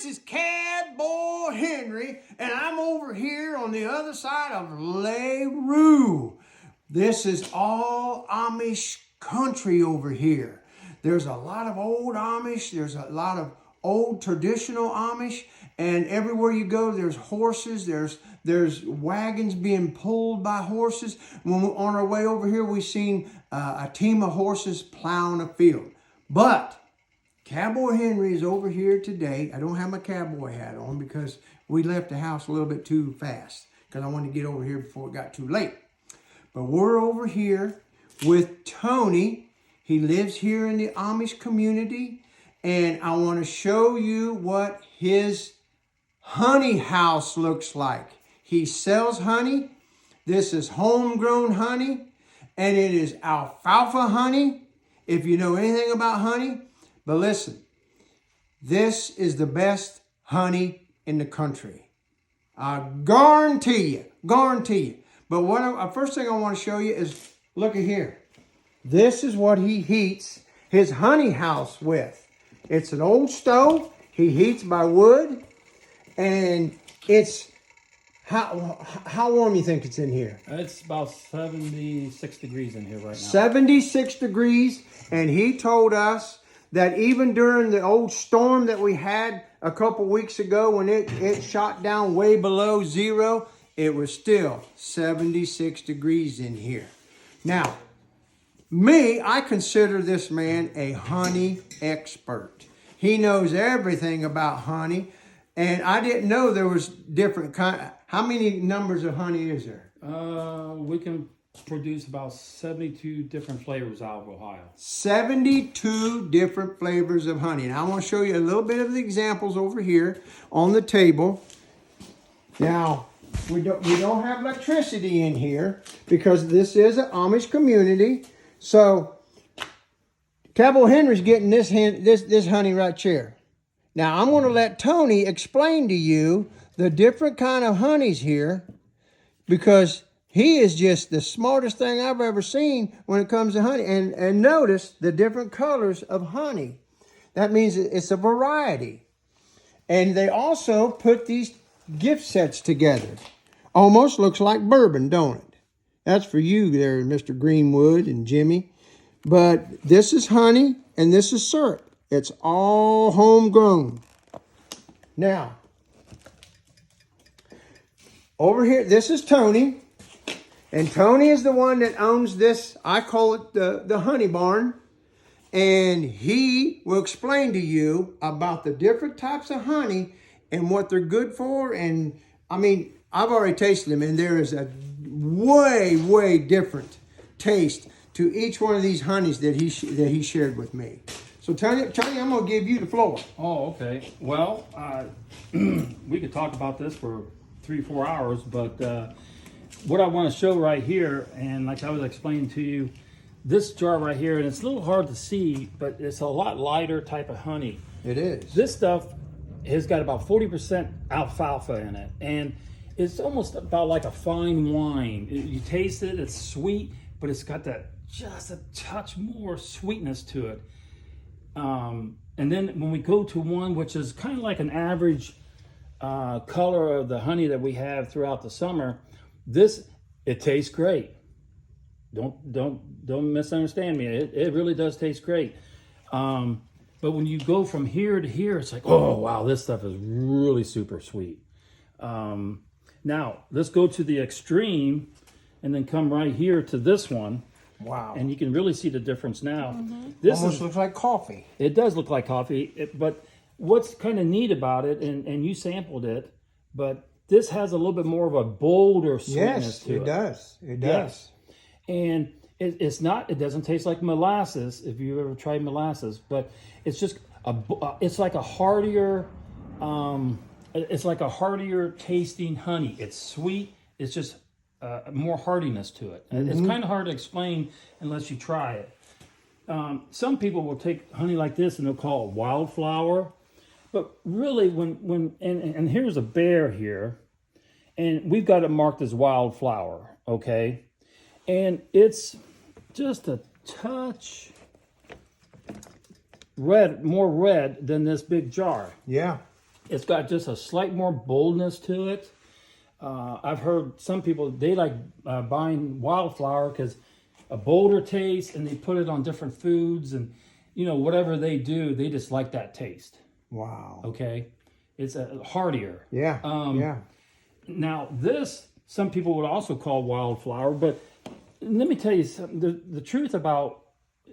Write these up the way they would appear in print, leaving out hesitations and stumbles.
This is Cowboy Henry, and I'm over here on the other side of LaRue. This is all Amish country over here. There's a lot of old Amish. There's a lot of old traditional Amish, and everywhere you go, there's horses. There's wagons being pulled by horses. When we're on our way over here, we've seen a team of horses plowing a field. But Cowboy Henry is over here today. I don't have my cowboy hat on because we left the house a little bit too fast because I wanted to get over here before it got too late. But we're over here with Tony. He lives here in the Amish community, and I want to show you what his honey house looks like. He sells honey. This is homegrown honey, and it is alfalfa honey, if you know anything about honey. But listen, this is the best honey in the country. I guarantee you, But first thing I want to show you is, look at here. This is what he heats his honey house with. It's an old stove. He heats by wood, and it's, how warm you think it's in here? It's about 76 degrees in here right now. 76 degrees, and he told us that even during the old storm that we had a couple weeks ago when it shot down way below zero, it was still 76 degrees in here. Now, I consider this man a honey expert. He knows everything about honey, and I didn't know there was different kind. How many numbers of honey is there? We can produce about 72 different flavors out of Ohio. 72 different flavors of honey. And I want to show you a little bit of the examples over here on the table. Now, we don't have electricity in here because this is an Amish community. So, Cowboy Henry's getting this honey right here. Now, I'm going to let Tony explain to you the different kind of honeys here, because he is just the smartest thing I've ever seen when it comes to honey. And notice the different colors of honey. That means it's a variety. And they also put these gift sets together. Almost looks like bourbon, don't it? That's for you there, Mr. Greenwood and Jimmy. But this is honey and this is syrup. It's all homegrown. Now, over here, this is Tony. And Tony is the one that owns this. I call it the honey barn. And he will explain to you about the different types of honey and what they're good for. And I mean, I've already tasted them, and there is a way different taste to each one of these honeys that he shared with me. So Tony, I'm going to give you the floor. Oh, okay. Well, we could talk about this for 3-4 hours, but what I want to show right here, and like I was explaining to you, this jar right here, and it's a little hard to see, but it's a lot lighter type of honey. It is. This stuff has got about 40% alfalfa in it, and it's almost about like a fine wine. You taste it, it's sweet, but it's got that just a touch more sweetness to it. And then when we go to one which is kind of like an average color of the honey that we have throughout the summer, it tastes great. Don't misunderstand me. It really does taste great. But when you go from here to here, it's like, oh wow, this stuff is really super sweet. Now let's go to the extreme and then come right here to this one. Wow. And you can really see the difference now. Mm-hmm. This almost looks like coffee. It does look like coffee, but what's kind of neat about it, and you sampled it, but this has a little bit more of a bolder sweetness to it. Yes, it does. And it doesn't taste like molasses, if you've ever tried molasses, but it's just, it's like a heartier tasting honey. It's sweet, it's just more heartiness to it. Mm-hmm. It's kind of hard to explain unless you try it. Some people will take honey like this and they'll call it wildflower. But really, and here's a bear here, and we've got it marked as wildflower, okay? And it's just a touch more red than this big jar. Yeah. It's got just a slight more boldness to it. I've heard some people, they like buying wildflower because a bolder taste, and they put it on different foods, and whatever they do, they just like that taste. Wow. Okay, it's heartier. Yeah. Yeah. Now this, some people would also call wildflower, but let me tell you something. The truth about,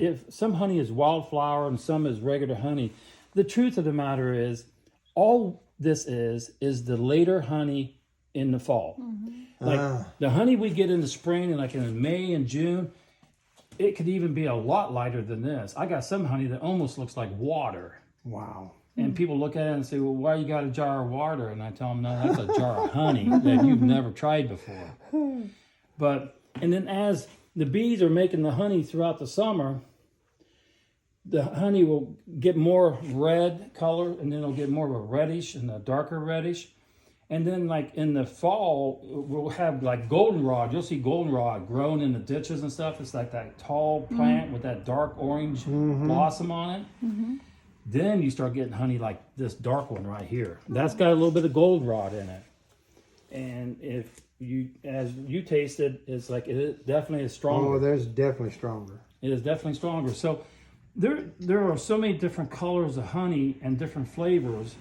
if some honey is wildflower and some is regular honey, the truth of the matter is, all this is the later honey in the fall. Like the honey we get in the spring and like in May and June, it could even be a lot lighter than this. I got some honey that almost looks like water. Wow. And people look at it and say, well, why you got a jar of water? And I tell them, no, that's a jar of honey that you've never tried before. And then as the bees are making the honey throughout the summer, the honey will get more red color, and then it'll get more of a reddish and a darker reddish. And then like in the fall, we'll have like goldenrod. You'll see goldenrod growing in the ditches and stuff. It's like that tall plant with that dark orange blossom on it. Then you start getting honey like this dark one right here. That's got a little bit of goldenrod in it. And if you, as you tasted, it's like it definitely is stronger. Oh, there's definitely stronger. It is definitely stronger. So there are so many different colors of honey and different flavors.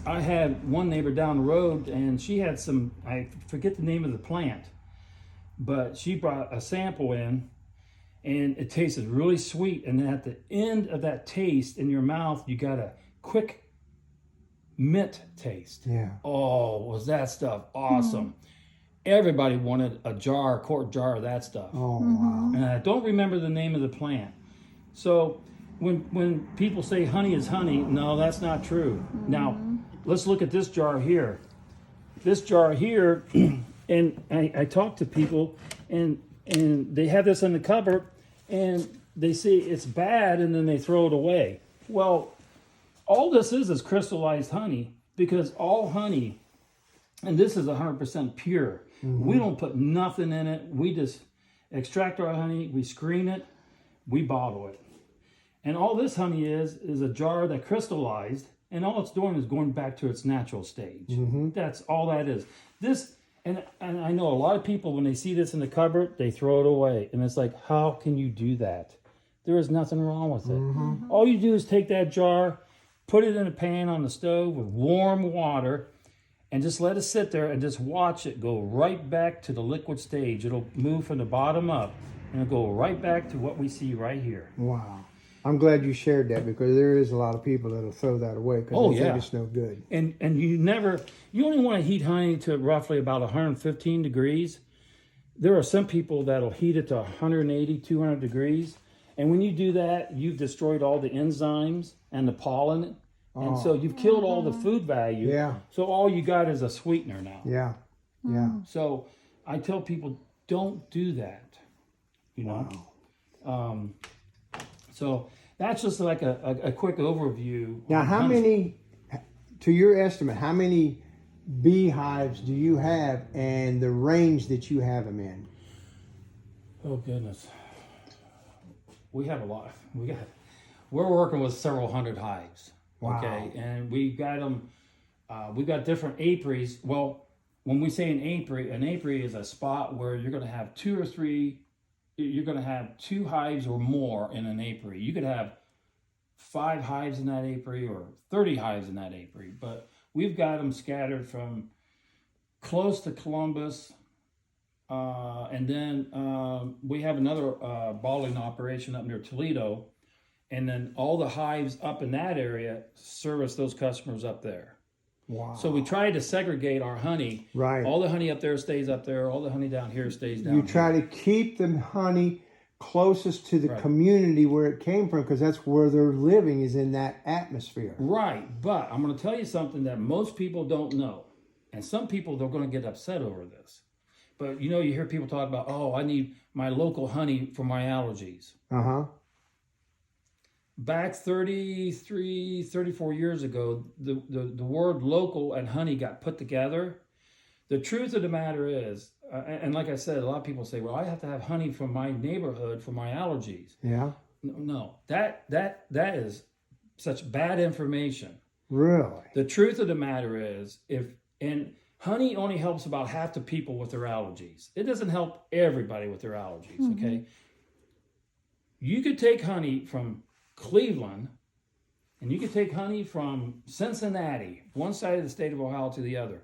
I had one neighbor down the road, and she had some, I forget the name of the plant, but she brought a sample in, and it tasted really sweet. And then at the end of that taste in your mouth, you got a quick mint taste. Yeah. Oh, was that stuff awesome. Everybody wanted a quart jar of that stuff. Oh, wow. And I don't remember the name of the plant. So when people say honey is honey, no, that's not true. Now, let's look at this jar here. This jar here, and I talk to people, and they have this in the cupboard, and they say it's bad, and then they throw it away. Well, all this is crystallized honey, because all honey, and this is 100% pure. We don't put nothing in it. We just extract our honey, we screen it, we bottle it. And all this honey is a jar that crystallized, and all it's doing is going back to its natural stage. That's all that is. This, and I know a lot of people, when they see this in the cupboard, they throw it away. And it's like, how can you do that? There is nothing wrong with it. All you do is take that jar, put it in a pan on the stove with warm water, and just let it sit there and just watch it go right back to the liquid stage. It'll move from the bottom up, and it'll go right back to what we see right here. Wow. I'm glad you shared that, because there is a lot of people that'll throw that away because they think it's no good. And you only want to heat honey to roughly about 115 degrees. There are some people that'll heat it to 180, 200 degrees. And when you do that, you've destroyed all the enzymes and the pollen. And so you've killed all the food value. Yeah. So all you got is a sweetener now. Yeah. Yeah. So I tell people, don't do that. Wow. So that's just like a quick overview. Now, how many, to your estimate, how many beehives do you have, and the range that you have them in? Oh goodness, we have a lot. We're working with several hundred hives. Wow. Okay, and we got them. We got different apiaries. Well, when we say an apiary is a spot where you're going to have 2 or 3. You're going to have 2 hives or more in an apiary. You could have 5 hives in that apiary or 30 hives in that apiary. But we've got them scattered from close to Columbus. And then we have another balling operation up near Toledo. And then all the hives up in that area service those customers up there. Wow. So we try to segregate our honey. Right. All the honey up there stays up there. All the honey down here stays down You try to keep the honey closest to the community where it came from, because that's where they're living, is in that atmosphere. Right. But I'm going to tell you something that most people don't know. And some people, they're going to get upset over this. But you hear people talk about, oh, I need my local honey for my allergies. Back 33, 34 years ago, the word local and honey got put together. The truth of the matter is, and like I said, a lot of people say, well, I have to have honey from my neighborhood for my allergies. Yeah. No, that is such bad information. Really? The truth of the matter is, and honey only helps about half the people with their allergies. It doesn't help everybody with their allergies, okay? You could take honey from Cleveland, and you could take honey from Cincinnati, one side of the state of Ohio to the other.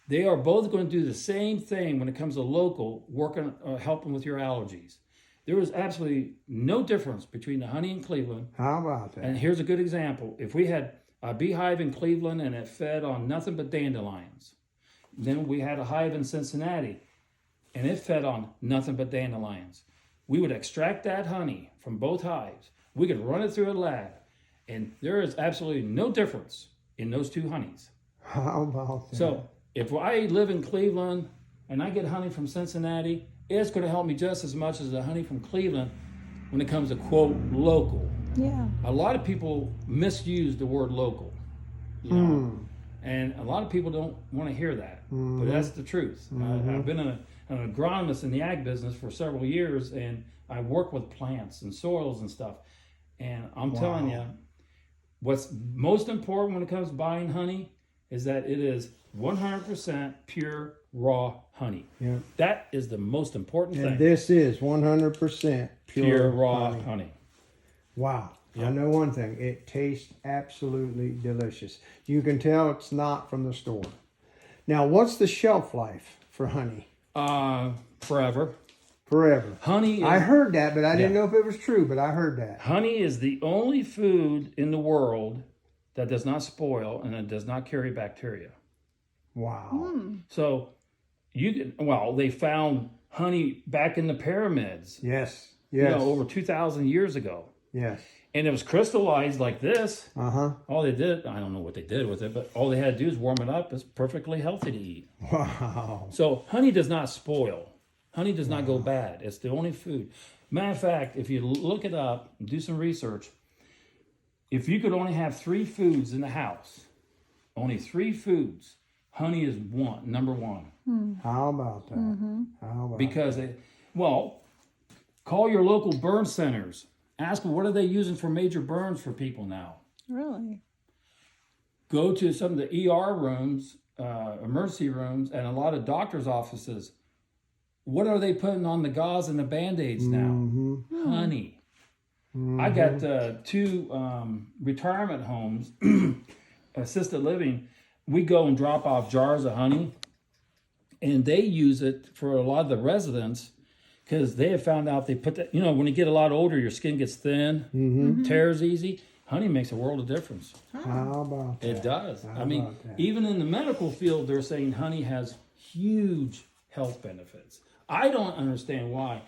They are both going to do the same thing when it comes to local, working, helping with your allergies. There is absolutely no difference between the honey in Cleveland. How about that? And here's a good example. If we had a beehive in Cleveland and it fed on nothing but dandelions, then we had a hive in Cincinnati and it fed on nothing but dandelions. We would extract that honey from both hives. We could run it through a lab, and there is absolutely no difference in those two honeys. How about that? So if I live in Cleveland and I get honey from Cincinnati, it's going to help me just as much as the honey from Cleveland when it comes to, quote, local. Yeah. A lot of people misuse the word local, you know, and a lot of people don't want to hear that, but that's the truth. I've been an agronomist in the ag business for several years, and I work with plants and soils and stuff, and I'm telling you, what's most important when it comes to buying honey is that it is 100% pure raw honey. Yeah. That is the most important And thing. this is 100% Pure raw honey. Wow. I know one thing. It tastes absolutely delicious. You can tell it's not from the store. Now, what's the shelf life for honey? Forever. Forever. Honey is, I heard that, but I didn't know if it was true, but I heard that. honey is the only food in the world that does not spoil and it does not carry bacteria. Wow. So they found honey back in the pyramids, Yes. you Yes. know, over 2,000 years ago. Yes. And it was crystallized like this. Uh-huh. All they did, I don't know what they did with it, but all they had to do is warm it up. It's perfectly healthy to eat. Wow. So honey does not spoil. Honey does not go bad. It's the only food. Matter of fact, if you look it up, do some research, if you could only have 3 foods in the house, only 3 foods, honey is number one. How about that? How about Because, call your local burn centers. Ask them, what are they using for major burns for people now? Really? Go to some of the ER rooms, emergency rooms, and a lot of doctors' offices. What are they putting on the gauze and the Band-Aids now? Honey. I got 2 retirement homes, assisted living. We go and drop off jars of honey, and they use it for a lot of the residents because they have found out they put that, you know, when you get a lot older, your skin gets thin, tears easy. Honey makes a world of difference. How about that? It does. How I mean, about that? even in the medical field, they're saying honey has huge health benefits. I don't understand why.